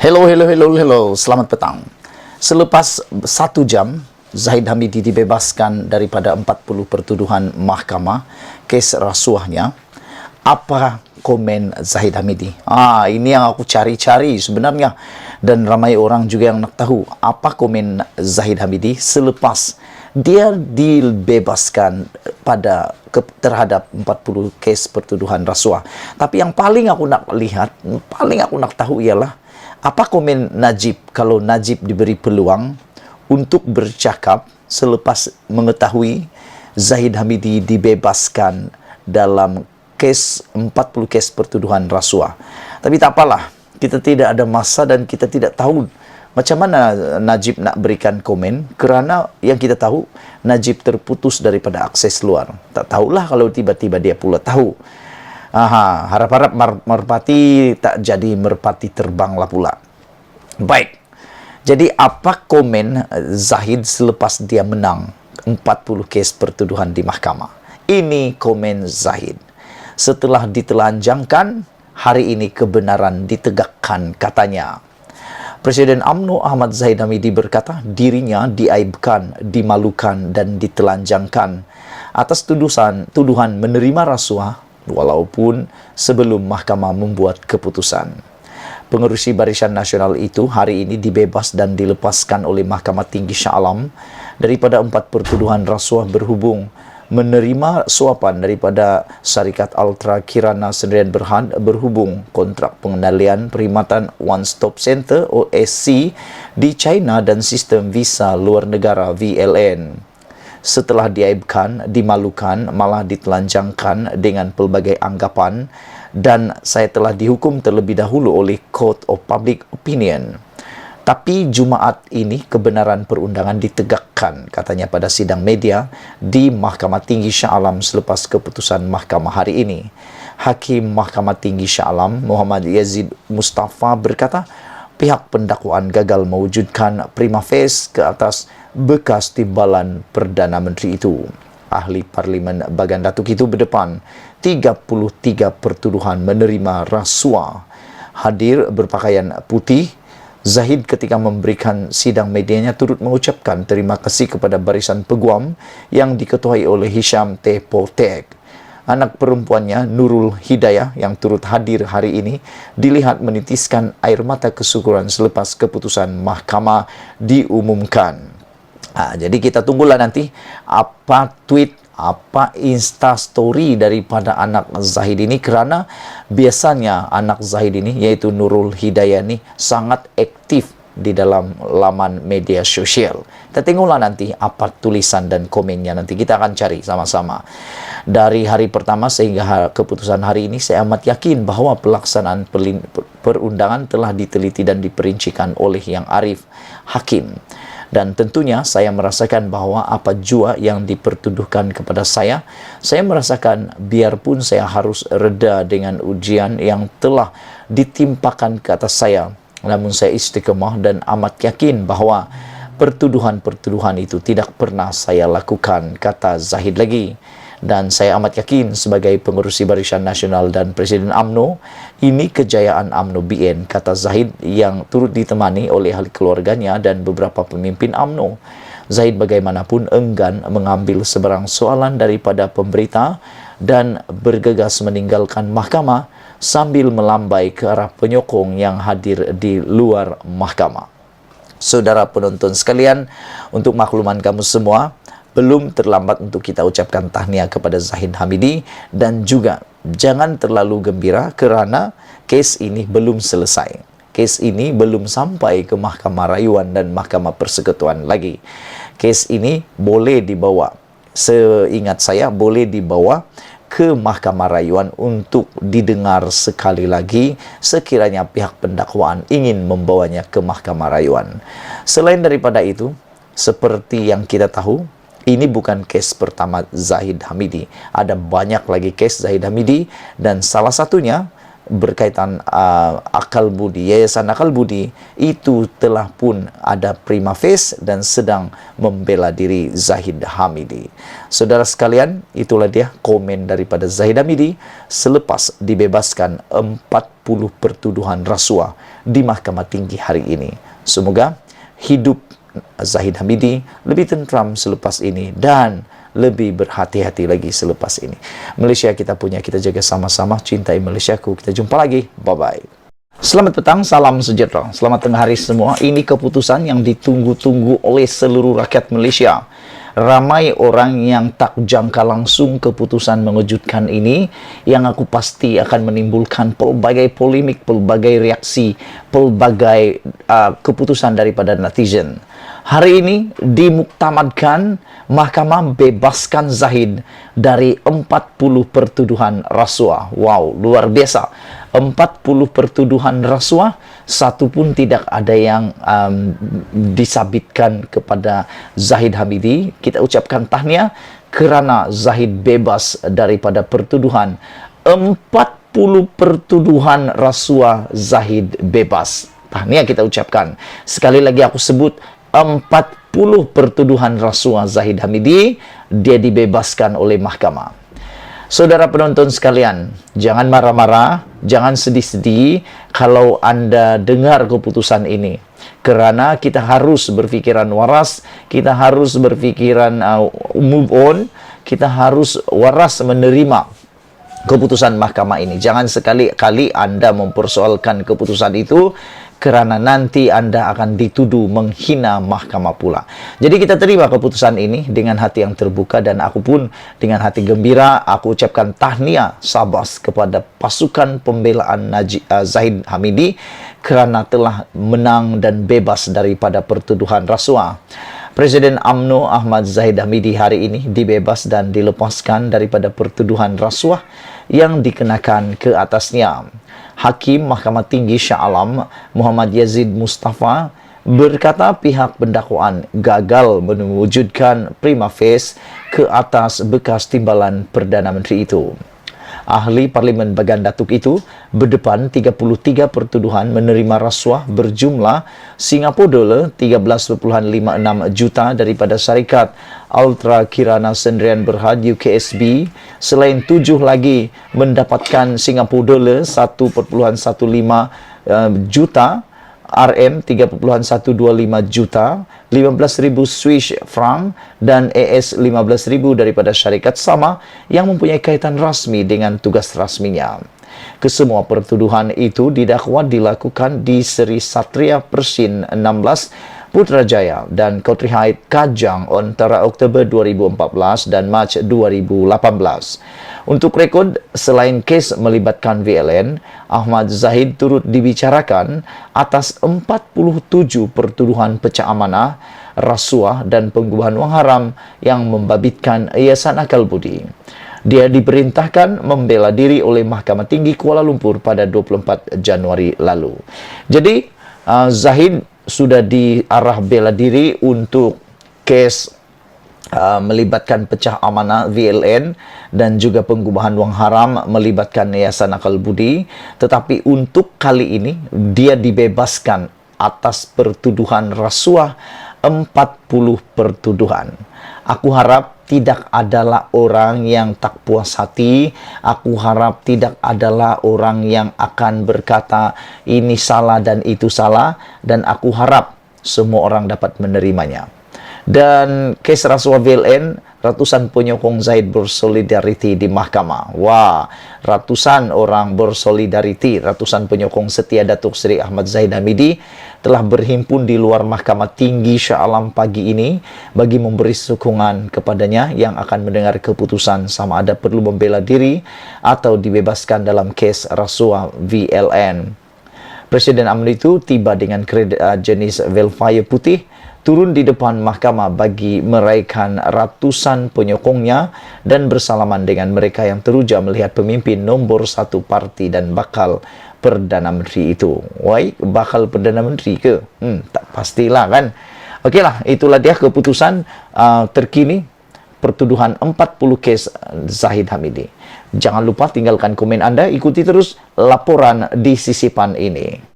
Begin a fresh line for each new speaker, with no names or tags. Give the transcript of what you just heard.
Hello. Selamat petang. Selepas 1 jam, Zahid Hamidi dibebaskan daripada 40 pertuduhan mahkamah kes rasuahnya. Apa komen Zahid Hamidi? Ini yang aku cari-cari sebenarnya. Dan ramai orang juga yang nak tahu apa komen Zahid Hamidi selepas dia dibebaskan terhadap 40 kes pertuduhan rasuah. Tapi yang paling aku nak lihat, paling aku nak tahu ialah apa komen Najib kalau Najib diberi peluang untuk bercakap selepas mengetahui Zahid Hamidi dibebaskan dalam 40 kes pertuduhan rasuah. Tapi tak apalah, kita tidak ada masa dan kita tidak tahu macam mana Najib nak berikan komen, kerana yang kita tahu Najib terputus daripada akses luar. Tak tahulah kalau tiba-tiba dia pula tahu. Harap-harap merpati tak jadi merpati terbanglah pula. Baik. Jadi apa komen Zahid selepas dia menang 40 kes pertuduhan di mahkamah? Ini komen Zahid. Setelah ditelanjangkan, hari ini kebenaran ditegakkan, katanya. Presiden UMNO Ahmad Zahid Hamidi berkata dirinya diaibkan, dimalukan dan ditelanjangkan atas tuduhan menerima rasuah walaupun sebelum mahkamah membuat keputusan. Pengerusi Barisan Nasional itu hari ini dibebas dan dilepaskan oleh Mahkamah Tinggi Shah Alam daripada 4 pertuduhan rasuah berhubung menerima suapan daripada Syarikat Ultra Kirana Sdn Berhad berhubung kontrak pengendalian perkhidmatan One Stop Center OSC di China dan sistem visa luar negara VLN. Setelah diaibkan, dimalukan, malah ditelanjangkan dengan pelbagai anggapan, dan saya telah dihukum terlebih dahulu oleh Court of Public Opinion. Tapi Jumaat ini kebenaran perundangan ditegakkan, katanya pada sidang media di Mahkamah Tinggi Shah Alam selepas keputusan mahkamah hari ini. Hakim Mahkamah Tinggi Shah Alam Muhammad Yazid Mustafa berkata, pihak pendakwaan gagal mewujudkan prima facie ke atas bekas timbalan Perdana Menteri itu. Ahli Parlimen Bagan Datuk itu berdepan 33 pertuduhan menerima rasuah. Hadir berpakaian putih, Zahid ketika memberikan sidang medianya turut mengucapkan terima kasih kepada barisan peguam yang diketuai oleh Hisham T. Potek. Anak perempuannya Nurul Hidayah yang turut hadir hari ini dilihat menitiskan air mata kesyukuran selepas keputusan mahkamah diumumkan. Jadi kita tunggulah nanti apa tweet, apa instastory daripada anak Zahid ini, kerana biasanya anak Zahid ini yaitu Nurul Hidayah ini sangat aktif di dalam laman media sosial. Kita tengoklah nanti apa tulisan dan komennya, nanti kita akan cari sama-sama. Dari hari pertama sehingga keputusan hari ini, saya amat yakin bahawa pelaksanaan perundangan telah diteliti dan diperincikan oleh Yang Arif Hakim. Dan tentunya saya merasakan bahawa apa jua yang dipertuduhkan kepada saya merasakan biarpun saya harus reda dengan ujian yang telah ditimpakan ke atas saya, namun saya istiqamah dan amat yakin bahawa pertuduhan-pertuduhan itu tidak pernah saya lakukan, kata Zahid lagi. Dan saya amat yakin sebagai pengerusi Barisan Nasional dan Presiden UMNO, ini kejayaan UMNO BN, kata Zahid yang turut ditemani oleh ahli keluarganya dan beberapa pemimpin UMNO. Zahid bagaimanapun enggan mengambil sebarang soalan daripada pemberita dan bergegas meninggalkan mahkamah sambil melambai ke arah penyokong yang hadir di luar mahkamah. Saudara penonton sekalian, untuk makluman kamu semua, belum terlambat untuk kita ucapkan tahniah kepada Zahid Hamidi, dan juga jangan terlalu gembira kerana kes ini belum selesai. Kes ini belum sampai ke Mahkamah Rayuan dan Mahkamah Persekutuan lagi. Kes ini boleh dibawa, seingat saya, boleh dibawa ke Mahkamah Rayuan untuk didengar sekali lagi sekiranya pihak pendakwaan ingin membawanya ke Mahkamah Rayuan. Selain daripada itu, seperti yang kita tahu, ini bukan kes pertama Zahid Hamidi. Ada banyak lagi kes Zahid Hamidi, dan salah satunya berkaitan akal budi, Yayasan Akal Budi itu telah pun ada prima facie dan sedang membela diri Zahid Hamidi. Saudara sekalian, itulah dia komen daripada Zahid Hamidi selepas dibebaskan 40 pertuduhan rasuah di Mahkamah Tinggi hari ini. Semoga hidup Zahid Hamidi lebih tentram selepas ini dan lebih berhati-hati lagi selepas ini. Malaysia kita punya, kita jaga sama-sama. Cintai Malaysiaku. Kita jumpa lagi. Bye-bye. Selamat petang, salam sejahtera. Selamat tengah hari semua. Ini keputusan yang ditunggu-tunggu oleh seluruh rakyat Malaysia. Ramai orang yang tak jangka langsung keputusan mengejutkan ini, yang aku pasti akan menimbulkan pelbagai polemik, pelbagai reaksi, pelbagai keputusan daripada netizen. Hari ini dimuktamadkan, Mahkamah bebaskan Zahid dari 40 pertuduhan rasuah. Wow, luar biasa. 40 pertuduhan rasuah, satu pun tidak ada yang disabitkan kepada Zahid Hamidi. Kita ucapkan tahniah kerana Zahid bebas daripada pertuduhan. 40 pertuduhan rasuah, Zahid bebas. Tahniah kita ucapkan. Sekali lagi aku sebut, 40 pertuduhan rasuah Zahid Hamidi, dia dibebaskan oleh mahkamah. Saudara penonton sekalian, jangan marah-marah, jangan sedih-sedih kalau Anda dengar keputusan ini. Kerana kita harus berfikiran waras, kita harus berfikiran move on, kita harus waras menerima keputusan mahkamah ini. Jangan sekali-kali Anda mempersoalkan keputusan itu, kerana nanti Anda akan dituduh menghina mahkamah pula. Jadi kita terima keputusan ini dengan hati yang terbuka, dan aku pun dengan hati gembira, aku ucapkan tahniah sabas kepada pasukan pembelaan Zahid Hamidi kerana telah menang dan bebas daripada pertuduhan rasuah. Presiden UMNO Ahmad Zahid Hamidi hari ini dibebas dan dilepaskan daripada pertuduhan rasuah yang dikenakan ke atasnya. Hakim Mahkamah Tinggi Shah Alam Muhammad Yazid Mustafa berkata pihak pendakwaan gagal mewujudkan prima facie ke atas bekas timbalan Perdana Menteri itu. Ahli Parlimen Bagan Datuk itu berdepan 33 pertuduhan menerima rasuah berjumlah Singapura $13.56 juta daripada syarikat Ultra Kirana Sendirian Berhad UKSB, selain 7 lagi mendapatkan Singapura $1.15 juta, RM 3.125 juta, 15,000 Swiss franc dan AS 15,000 daripada syarikat sama yang mempunyai kaitan rasmi dengan tugas rasminya. Kesemua pertuduhan itu didakwa dilakukan di Seri Satria Persin 16 Putrajaya dan Kotrihait Kajang antara Oktober 2014 dan Mac 2018. Untuk rekod, selain kes melibatkan VLN, Ahmad Zahid turut dibicarakan atas 47 pertuduhan pecah amanah, rasuah dan pengubahan wang haram yang membabitkan Yayasan Akal Budi. Dia diperintahkan membela diri oleh Mahkamah Tinggi Kuala Lumpur pada 24 Januari lalu. Jadi, Zahid sudah diarah bela diri untuk kes melibatkan pecah amanah VLN dan juga pengubahan wang haram melibatkan Yayasan Akal Budi, tetapi untuk kali ini dia dibebaskan atas pertuduhan rasuah, 40 pertuduhan. Aku harap tidak adalah orang yang tak puas hati. Aku harap tidak adalah orang yang akan berkata ini salah dan itu salah, dan aku harap semua orang dapat menerimanya. Dan kes rasuah VLN, ratusan penyokong Zahid bersolidariti di mahkamah. Wah, ratusan orang bersolidariti, ratusan penyokong setia Datuk Seri Ahmad Zahid Hamidi telah berhimpun di luar Mahkamah Tinggi Shah Alam pagi ini bagi memberi sokongan kepadanya yang akan mendengar keputusan sama ada perlu membela diri atau dibebaskan dalam kes rasuah VLN. Presiden UMNO itu tiba dengan kereta jenis Velfire putih, turun di depan mahkamah bagi meraihkan ratusan penyokongnya dan bersalaman dengan mereka yang teruja melihat pemimpin nombor 1 parti dan bakal Perdana Menteri itu. Why? Bakal Perdana Menteri ke? Tak pastilah kan. Okeylah, itulah dia keputusan terkini pertuduhan 40 kes Zahid Hamidi. Jangan lupa tinggalkan komen anda, ikuti terus laporan di sisipan ini.